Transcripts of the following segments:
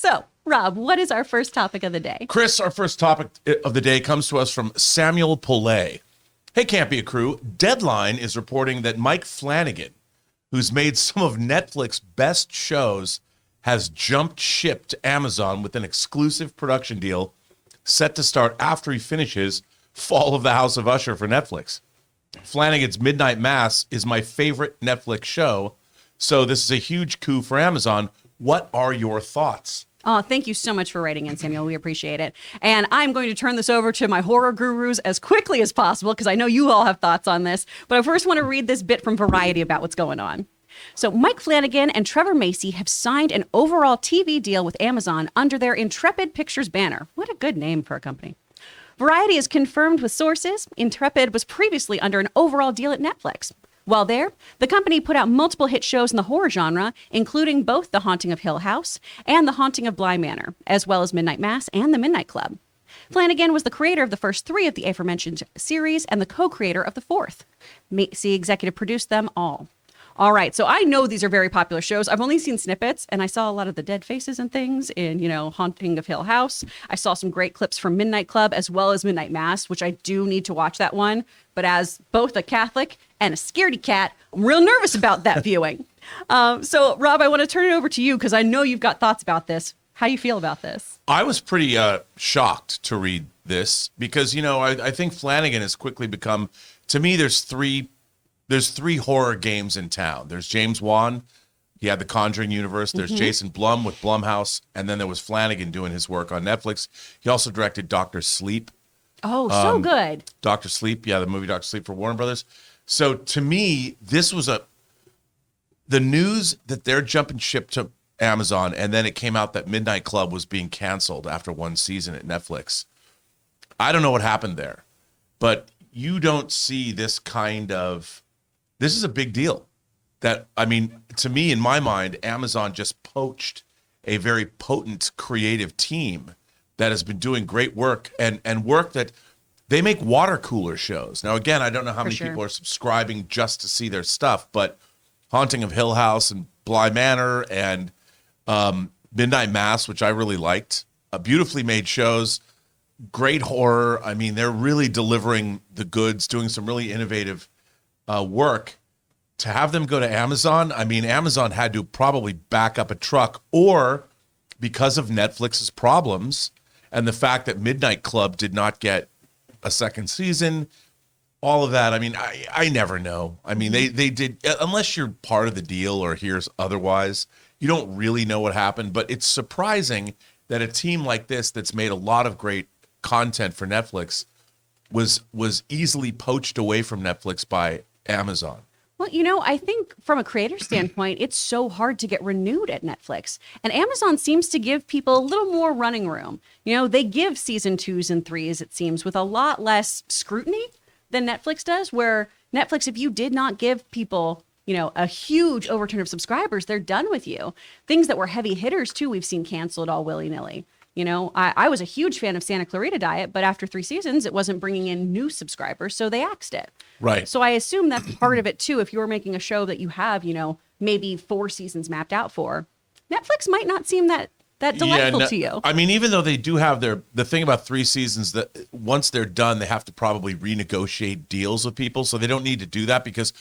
So, Rob, what is our first topic of the day? Chris, our first topic of the day comes to us from Samuel Poulet. Hey, Campea crew. Deadline is reporting that Mike Flanagan, who's made some of Netflix's best shows, has jumped ship to Amazon with an exclusive production deal set to start after he finishes Fall of the House of Usher for Netflix. Flanagan's Midnight Mass is my favorite Netflix show, so this is a huge coup for Amazon. What are your thoughts? Oh, thank you so much for writing in, Samuel. We appreciate it. And I'm going to turn this over to my horror gurus as quickly as possible because I know you all have thoughts on this. But I first want to read this bit from Variety about what's going on. So Mike Flanagan and Trevor Macy have signed an overall TV deal with Amazon under their Intrepid Pictures banner. What a good name for a company. Variety is confirmed with sources. Intrepid was previously under an overall deal at Netflix. While there, the company put out multiple hit shows in the horror genre, including both The Haunting of Hill House and The Haunting of Bly Manor, as well as Midnight Mass and The Midnight Club. Flanagan was the creator of the first three of the aforementioned series and the co-creator of the fourth. Macy executive produced them all. All right, so I know these are very popular shows. I've only seen snippets, and I saw a lot of the dead faces and things in, Haunting of Hill House. I saw some great clips from Midnight Club as well as Midnight Mass, which I do need to watch that one. But as both a Catholic and a scaredy cat, I'm real nervous about that viewing. So, Rob, I want to turn it over to you because I know you've got thoughts about this. How do you feel about this? I was pretty shocked to read this because, I think Flanagan has quickly become, to me, there's three horror games in town. There's James Wan, he had the Conjuring universe. There's Jason Blum with Blumhouse, and then there was Flanagan doing his work on Netflix. He also directed Dr. Sleep. Oh, so good. Dr. Sleep, the movie Dr. Sleep for Warner Brothers. So to me, this was the news that they're jumping ship to Amazon, and then it came out that Midnight Club was being canceled after one season at Netflix. I don't know what happened there, but you don't see this is a big deal. To me, in my mind, Amazon just poached a very potent creative team that has been doing great work and work that they make water cooler shows. Now, again, I don't know how many people are subscribing just to see their stuff, but Haunting of Hill House and Bly Manor and Midnight Mass, which I really liked, beautifully made shows, great horror. I mean, they're really delivering the goods, doing some really innovative work. To have them go to Amazon, Amazon had to probably back up a truck, or because of Netflix's problems and the fact that Midnight Club did not get a second season, all of that. I never know. They did, unless you're part of the deal or hears otherwise, you don't really know what happened. But it's surprising that a team like this that's made a lot of great content for Netflix was easily poached away from Netflix by Amazon. Well, I think from a creator standpoint, it's so hard to get renewed at Netflix. And Amazon seems to give people a little more running room. They give season 2s and 3s, it seems, with a lot less scrutiny than Netflix does, where Netflix, if you did not give people, a huge overturn of subscribers, they're done with you. Things that were heavy hitters, too, we've seen canceled all willy-nilly. I was a huge fan of Santa Clarita Diet, but after 3 seasons, it wasn't bringing in new subscribers, so they axed it. Right. So I assume that's part of it, too. If you're making a show that you have, maybe 4 seasons mapped out for, Netflix might not seem that delightful to you. Even though they do have the thing about 3 seasons, that once they're done, they have to probably renegotiate deals with people, so they don't need to do that because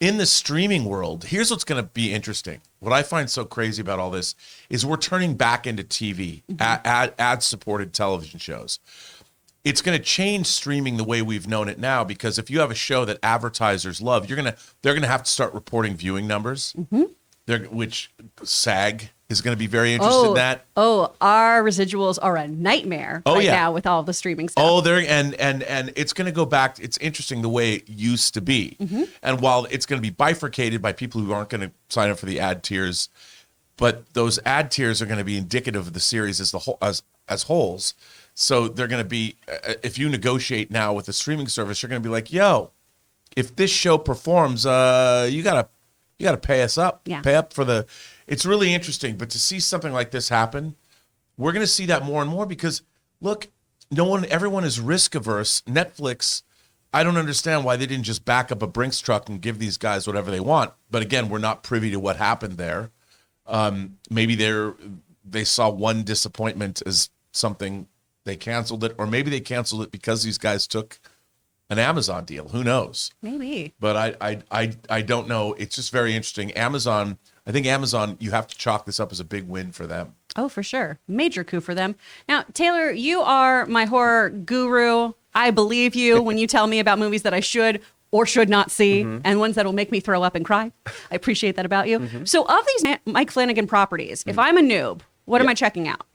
in the streaming world, here's what's going to be interesting. What I find so crazy about all this is we're turning back into TV, ad-supported television shows. It's going to change streaming the way we've known it now, because if you have a show that advertisers love, they're going to have to start reporting viewing numbers, which SAG is going to be very interested in that. Oh, our residuals are a nightmare now with all the streaming stuff. Oh, and it's going to go back. It's interesting the way it used to be. And while it's going to be bifurcated by people who aren't going to sign up for the ad tiers, but those ad tiers are going to be indicative of the series as wholes. So they're going to be, if you negotiate now with a streaming service, you're going to be like, yo, if this show performs, you gotta pay us up. Yeah. Pay up for the. It's really interesting, but to see something like this happen, we're going to see that more and more because, look, everyone is risk averse. Netflix, I don't understand why they didn't just back up a Brinks truck and give these guys whatever they want. But again, we're not privy to what happened there. Maybe they saw one disappointment as something, they canceled it, or maybe they canceled it because these guys took an Amazon deal. Who knows? Maybe. But I don't know. It's just very interesting. Amazon, I think Amazon, you have to chalk this up as a big win for them. Oh, for sure. Major coup for them. Now, Taylor, you are my horror guru. I believe you when you tell me about movies that I should or should not see, and ones that will make me throw up and cry. I appreciate that about you. So of these Mike Flanagan properties, if I'm a noob, what am I checking out?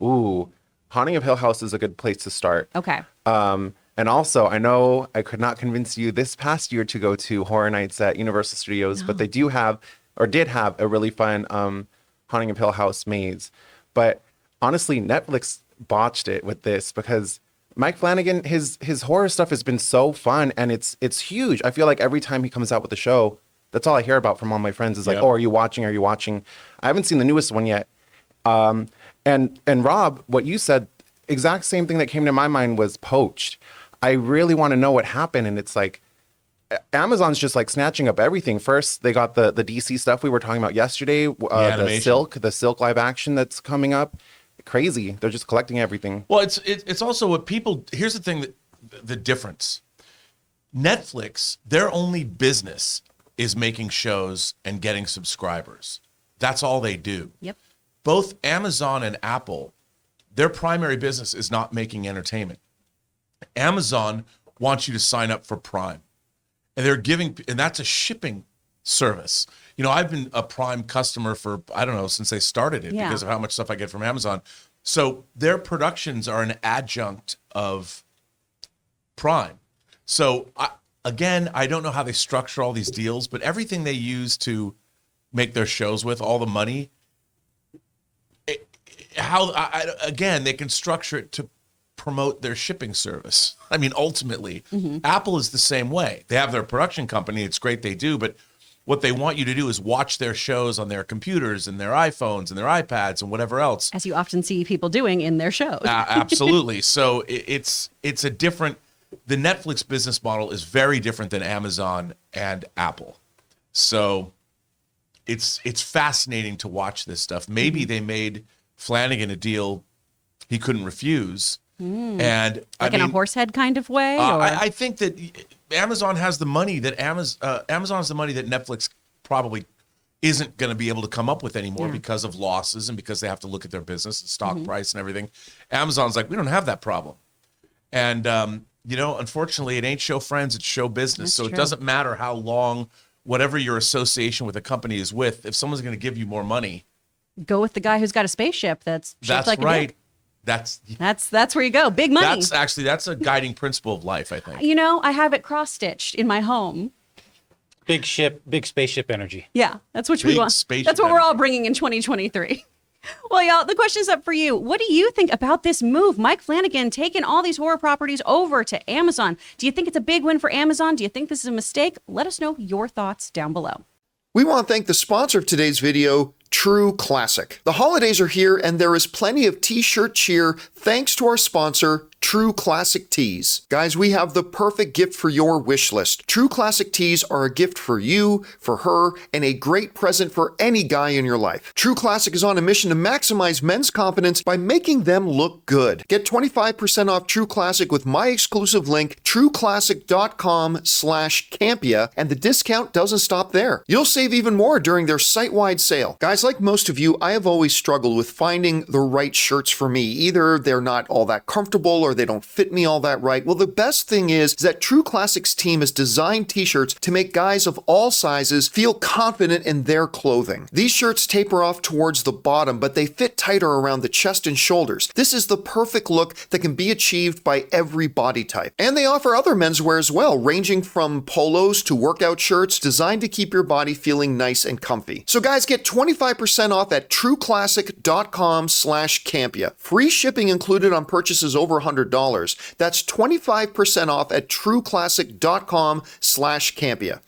Ooh, Haunting of Hill House is a good place to start. Okay. And also, I know I could not convince you this past year to go to Horror Nights at Universal Studios, but they do have, or did have, a really fun Haunting of Hill House maze. But honestly, Netflix botched it with this because Mike Flanagan, his horror stuff has been so fun, and it's huge. I feel like every time he comes out with a show, that's all I hear about from all my friends is like, oh, are you watching? Are you watching? I haven't seen the newest one yet. And Rob, what you said, exact same thing that came to my mind was Poached. I really want to know what happened, and it's like Amazon's just like snatching up everything. First, they got the DC stuff we were talking about yesterday, the Silk live action that's coming up. Crazy. They're just collecting everything. Well, it's also what people, here's the thing, that the difference. Netflix, their only business is making shows and getting subscribers. That's all they do. Yep. Both Amazon and Apple, their primary business is not making entertainment. Amazon wants you to sign up for Prime. And and that's a shipping service. You know, I've been a Prime customer for, I don't know, since they started it because of how much stuff I get from Amazon. So their productions are an adjunct of Prime. So again, I don't know how they structure all these deals, but everything they use to make their shows with, all the money, again, they can structure it to promote their shipping service. I mean, ultimately, Apple is the same way. They have their production company. It's great they do, but what they want you to do is watch their shows on their computers and their iPhones and their iPads and whatever else. As you often see people doing in their shows. Absolutely. So it's a different, the Netflix business model is very different than Amazon and Apple. So it's fascinating to watch this stuff. Maybe they made Flanagan a deal he couldn't refuse. And like in a horsehead kind of way? I think that Amazon has the money that Amazon has the money that Netflix probably isn't going to be able to come up with anymore because of losses and because they have to look at their business and stock price and everything. Amazon's like, we don't have that problem. And, unfortunately, it ain't show friends, it's show business. That's true. It doesn't matter how long, whatever your association with a company is with, if someone's going to give you more money. Go with the guy who's got a spaceship that's shaped like right. a dick. That's where you go. Big money. That's a guiding principle of life, I think. I have it cross-stitched in my home. Big spaceship energy. Yeah, that's what we want. That's what we're all bringing in 2023. Well, y'all, the question's up for you. What do you think about this move? Mike Flanagan taking all these horror properties over to Amazon. Do you think it's a big win for Amazon? Do you think this is a mistake? Let us know your thoughts down below. We want to thank the sponsor of today's video, True Classic. The holidays are here and there is plenty of t-shirt cheer thanks to our sponsor, True Classic Tees. Guys, we have the perfect gift for your wish list. True Classic Tees are a gift for you, for her, and a great present for any guy in your life. True Classic is on a mission to maximize men's confidence by making them look good. Get 25% off True Classic with my exclusive link, trueclassic.com/Campea, and the discount doesn't stop there. You'll save even more during their site-wide sale. Guys, like most of you, I have always struggled with finding the right shirts for me. Either they're not all that comfortable or they don't fit me all that right. Well, the best thing is that True Classic's team has designed t-shirts to make guys of all sizes feel confident in their clothing. These shirts taper off towards the bottom, but they fit tighter around the chest and shoulders. This is the perfect look that can be achieved by every body type. And they offer other menswear as well, ranging from polos to workout shirts designed to keep your body feeling nice and comfy. So guys, get 25% off at trueclassic.com/Campea. Free shipping included on purchases over $100. That's 25% off at trueclassic.com/Campea.